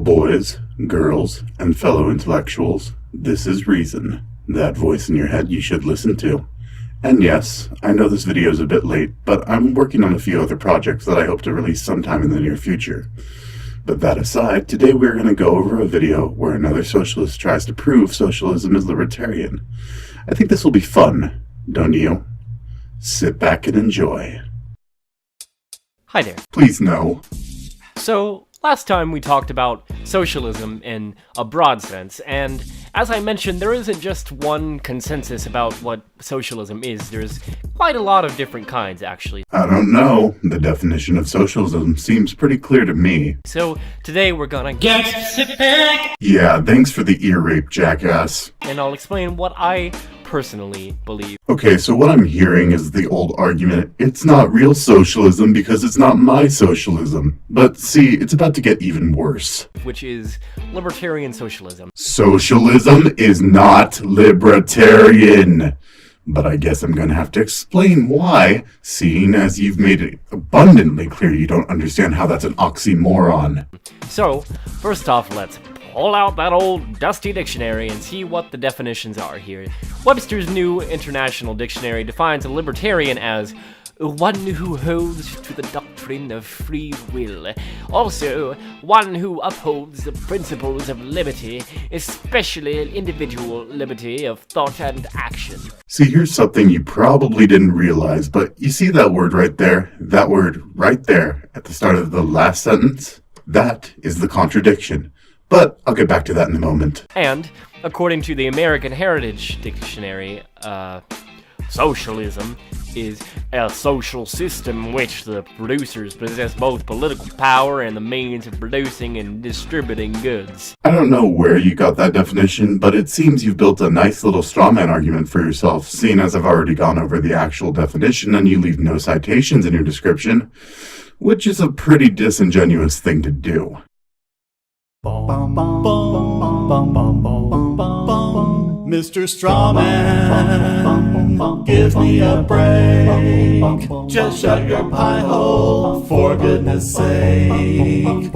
Boys, girls, and fellow intellectuals, this is Reason, that voice in your head you should listen to. And yes, I know this video is a bit late, but I'm working on a few other projects that I hope to release sometime in the near future. But that aside, today we're going to go over a video where another socialist tries to prove socialism is libertarian. I think this will be fun, don't you? Sit back and enjoy. Hi there. Please no. So, last time we talked about socialism in a broad sense, and as I mentioned, there isn't just one consensus about what socialism is. There's quite a lot of different kinds, actually. I don't know. The definition of socialism seems pretty clear to me. So, today we're gonna get specific! Yeah, thanks for the ear rape, jackass. And I'll explain what I personally believe. Okay, so what I'm hearing is the old argument, it's not real socialism because it's not my socialism. But see, it's about to get even worse. Which is Libertarian Socialism. Socialism is not libertarian. But I guess I'm gonna have to explain why, seeing as you've made it abundantly clear you don't understand how that's an oxymoron. So, first off, let's pull out that old dusty dictionary and see what the definitions are here. Webster's New International Dictionary defines a libertarian as one who holds to the doctrine of free will. Also, one who upholds the principles of liberty, especially individual liberty of thought and action. See, here's something you probably didn't realize, but you see that word right there? That word right there at the start of the last sentence? That is the contradiction. But I'll get back to that in a moment. And, according to the American Heritage Dictionary, socialism is a social system in which the producers possess both political power and the means of producing and distributing goods. I don't know where you got that definition, but it seems you've built a nice little strawman argument for yourself, seeing as I've already gone over the actual definition and you leave no citations in your description, which is a pretty disingenuous thing to do. Mr. Strawman, give me a break. Just shut your pie hole, for goodness sake.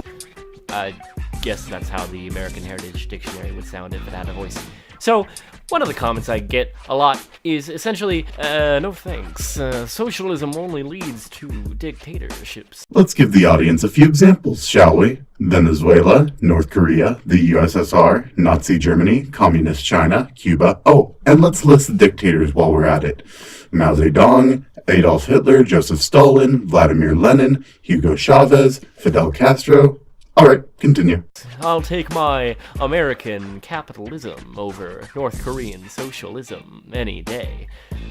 I guess that's how the American Heritage Dictionary would sound if it had a voice. So, one of the comments I get a lot is essentially, no thanks. Socialism only leads to dictatorships. Let's give the audience a few examples, shall we? Venezuela, North Korea, the USSR, Nazi Germany, Communist China, Cuba. Oh, and let's list the dictators while we're at it. Mao Zedong, Adolf Hitler, Joseph Stalin, Vladimir Lenin, Hugo Chavez, Fidel Castro. Alright, continue. I'll take my American capitalism over North Korean socialism any day.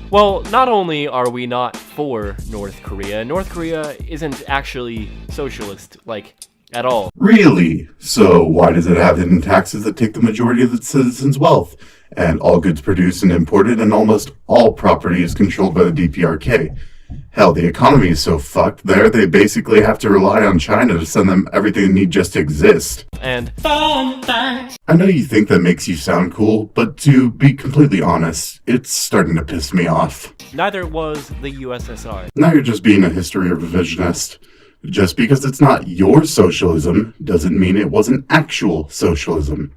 Well, not only are we not for North Korea isn't actually socialist, at all. Really? So why does it have hidden taxes that take the majority of its citizens' wealth? And all goods produced and imported and almost all property is controlled by the DPRK. Hell, the economy is so fucked there, they basically have to rely on China to send them everything they need just to exist. And fun fact! I know you think that makes you sound cool, but to be completely honest, it's starting to piss me off. Neither was the USSR. Now you're just being a history revisionist. Just because it's not your socialism doesn't mean it wasn't actual socialism.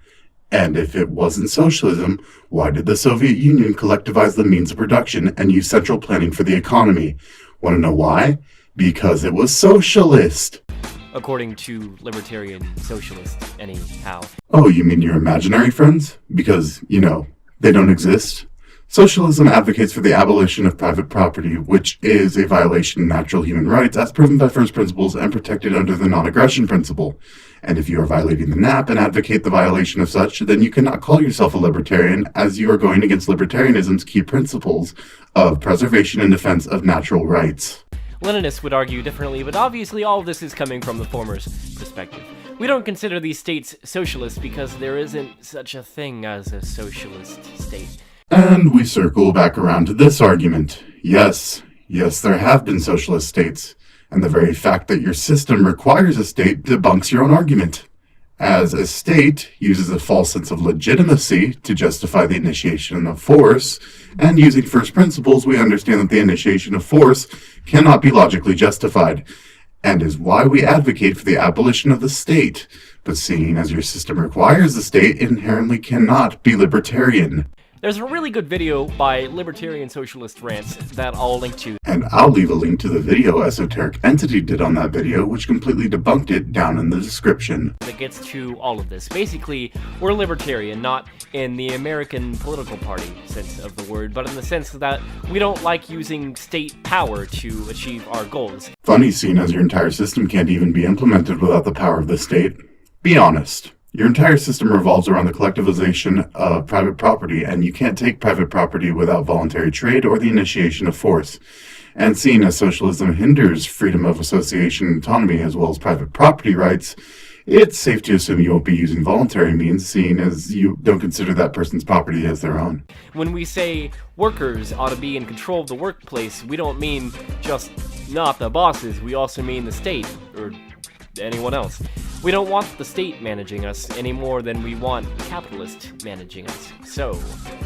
And if it wasn't socialism, why did the Soviet Union collectivize the means of production and use central planning for the economy? Want to know why? Because it was socialist. According to Libertarian Socialist, anyhow. Oh, you mean your imaginary friends? Because, they don't exist? Socialism advocates for the abolition of private property, which is a violation of natural human rights as proven by first principles and protected under the non-aggression principle. And if you are violating the NAP and advocate the violation of such, then you cannot call yourself a libertarian, as you are going against libertarianism's key principles of preservation and defense of natural rights. Leninists would argue differently, but obviously all of this is coming from the former's perspective. We don't consider these states socialist because there isn't such a thing as a socialist state. And we circle back around to this argument. Yes, there have been socialist states, and the very fact that your system requires a state debunks your own argument, as a state uses a false sense of legitimacy to justify the initiation of force, and using first principles, we understand that the initiation of force cannot be logically justified, and is why we advocate for the abolition of the state, But seeing as your system requires the state, it inherently cannot be libertarian. There's a really good video by Libertarian Socialist Rants that I'll link to. And I'll leave a link to the video Esoteric Entity did on that video, which completely debunked it, down in the description. That gets to all of this. Basically, we're libertarian, not in the American political party sense of the word, but in the sense that we don't like using state power to achieve our goals. Funny, seeing as your entire system can't even be implemented without the power of the state. Be honest. Your entire system revolves around the collectivization of private property, and you can't take private property without voluntary trade or the initiation of force. And seeing as socialism hinders freedom of association and autonomy as well as private property rights, it's safe to assume you won't be using voluntary means, seeing as you don't consider that person's property as their own. When we say workers ought to be in control of the workplace, we don't mean just not the bosses, we also mean the state, or anyone else. We don't want the state managing us any more than we want capitalists managing us. So,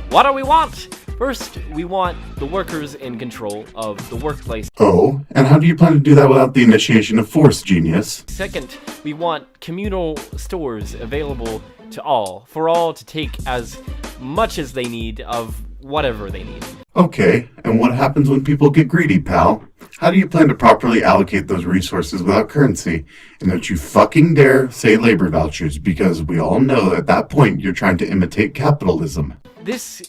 what do we want? First, we want the workers in control of the workplace. Oh, and how do you plan to do that without the initiation of force, genius? Second, we want communal stores available to all, for all to take as much as they need of whatever they need. Okay, and what happens when people get greedy, pal? How do you plan to properly allocate those resources without currency? And don't you fucking dare say labor vouchers, because we all know at that point you're trying to imitate capitalism. This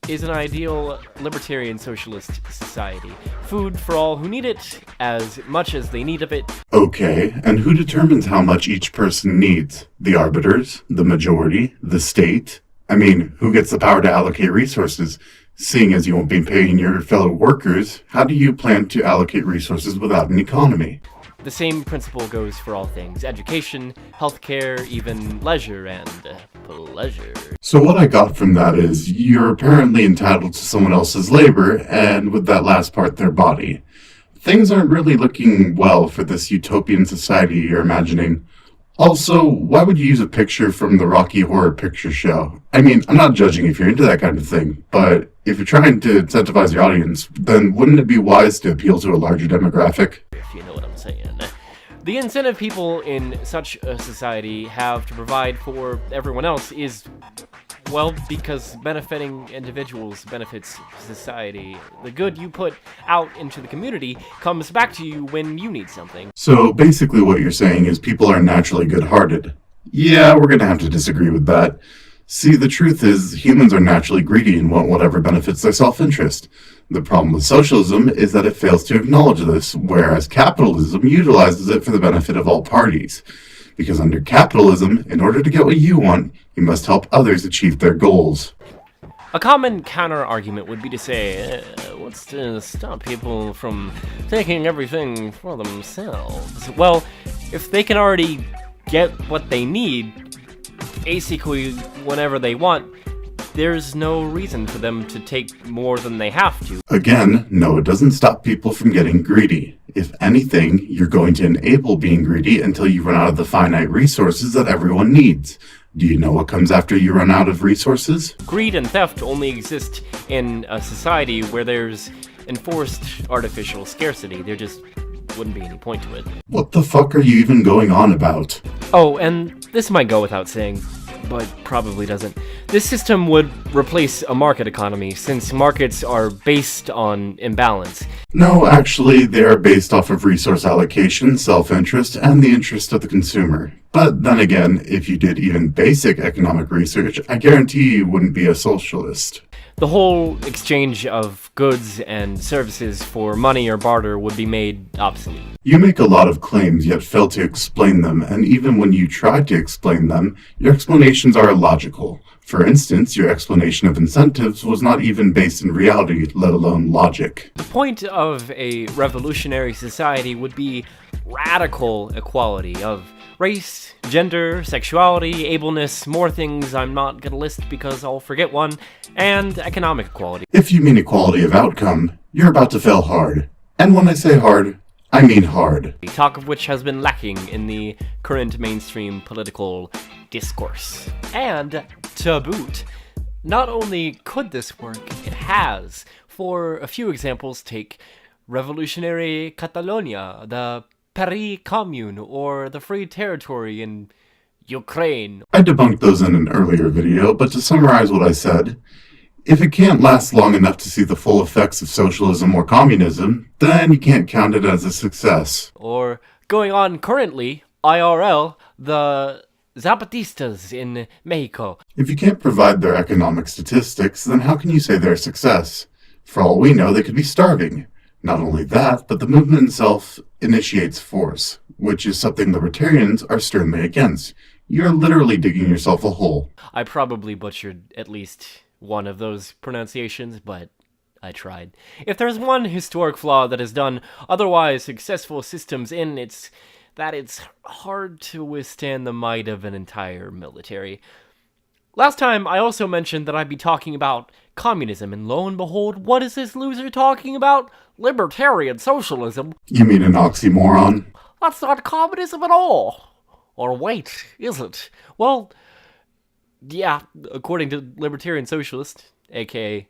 is an ideal libertarian socialist society. Food for all who need it, as much as they need of it. Okay, and who determines how much each person needs? The arbiters? The majority? The state? I mean, who gets the power to allocate resources? Seeing as you won't be paying your fellow workers, how do you plan to allocate resources without an economy? The same principle goes for all things. Education, healthcare, even leisure and pleasure. So what I got from that is, you're apparently entitled to someone else's labor, and with that last part, their body. Things aren't really looking well for this utopian society you're imagining. Also, why would you use a picture from the Rocky Horror Picture Show? I mean, I'm not judging if you're into that kind of thing, but if you're trying to incentivize your audience, then wouldn't it be wise to appeal to a larger demographic? If you know what I'm saying. The incentive people in such a society have to provide for everyone else is, well, because benefiting individuals benefits society. The good you put out into the community comes back to you when you need something. So basically what you're saying is people are naturally good-hearted. Yeah, we're gonna have to disagree with that. See, the truth is, humans are naturally greedy and want whatever benefits their self-interest. The problem with socialism is that it fails to acknowledge this, whereas capitalism utilizes it for the benefit of all parties. Because under capitalism, in order to get what you want, you must help others achieve their goals. A common counter-argument would be to say, what's to stop people from taking everything for themselves? Well, if they can already get what they need, basically whenever they want, there's no reason for them to take more than they have to. Again, no, it doesn't stop people from getting greedy. If anything, you're going to enable being greedy until you run out of the finite resources that everyone needs. Do you know what comes after you run out of resources? Greed and theft only exist in a society where there's enforced artificial scarcity. There just wouldn't be any point to it. What the fuck are you even going on about? Oh, and this might go without saying, but probably doesn't. This system would replace a market economy, since markets are based on imbalance. No, actually, they are based off of resource allocation, self-interest, and the interest of the consumer. But then again, if you did even basic economic research, I guarantee you wouldn't be a socialist. The whole exchange of goods and services for money or barter would be made obsolete. You make a lot of claims yet fail to explain them, and even when you try to explain them, your explanations are illogical. For instance, your explanation of incentives was not even based in reality, let alone logic. The point of a revolutionary society would be radical equality of race, gender, sexuality, ableness, more things I'm not gonna list because I'll forget one, and economic equality. If you mean equality of outcome, you're about to fail hard. And when I say hard, I mean hard. Talk of which has been lacking in the current mainstream political discourse. And, to boot, not only could this work, it has. For a few examples, take revolutionary Catalonia, the Paris Commune, or the Free Territory in Ukraine. I debunked those in an earlier video, but to summarize what I said, if it can't last long enough to see the full effects of socialism or communism, then you can't count it as a success. Or, going on currently, IRL, the Zapatistas in Mexico. If you can't provide their economic statistics, then how can you say they're a success? For all we know, they could be starving. Not only that, but the movement itself initiates force, which is something libertarians are sternly against. You're literally digging yourself a hole. I probably butchered at least one of those pronunciations, but I tried. If there's one historic flaw that has done otherwise successful systems in, it's that it's hard to withstand the might of an entire military. Last time, I also mentioned that I'd be talking about communism, and lo and behold, what is this loser talking about? Libertarian socialism. You mean an oxymoron? That's not communism at all. Or wait, is it? Well, yeah, according to Libertarian Socialist, aka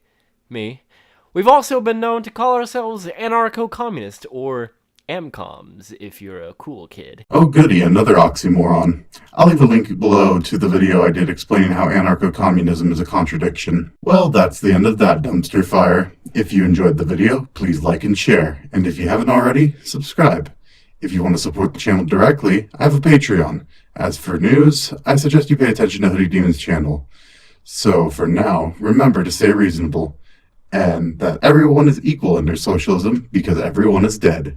me, we've also been known to call ourselves Anarcho-Capitalist, or Ancoms, if you're a cool kid. Oh goody, another oxymoron. I'll leave a link below to the video I did explaining how anarcho-communism is a contradiction. Well, that's the end of that dumpster fire. If you enjoyed the video, please like and share. And if you haven't already, subscribe. If you want to support the channel directly, I have a Patreon. As for news, I suggest you pay attention to Hoodie Demon's channel. So for now, remember to stay reasonable, and that everyone is equal under socialism because everyone is dead.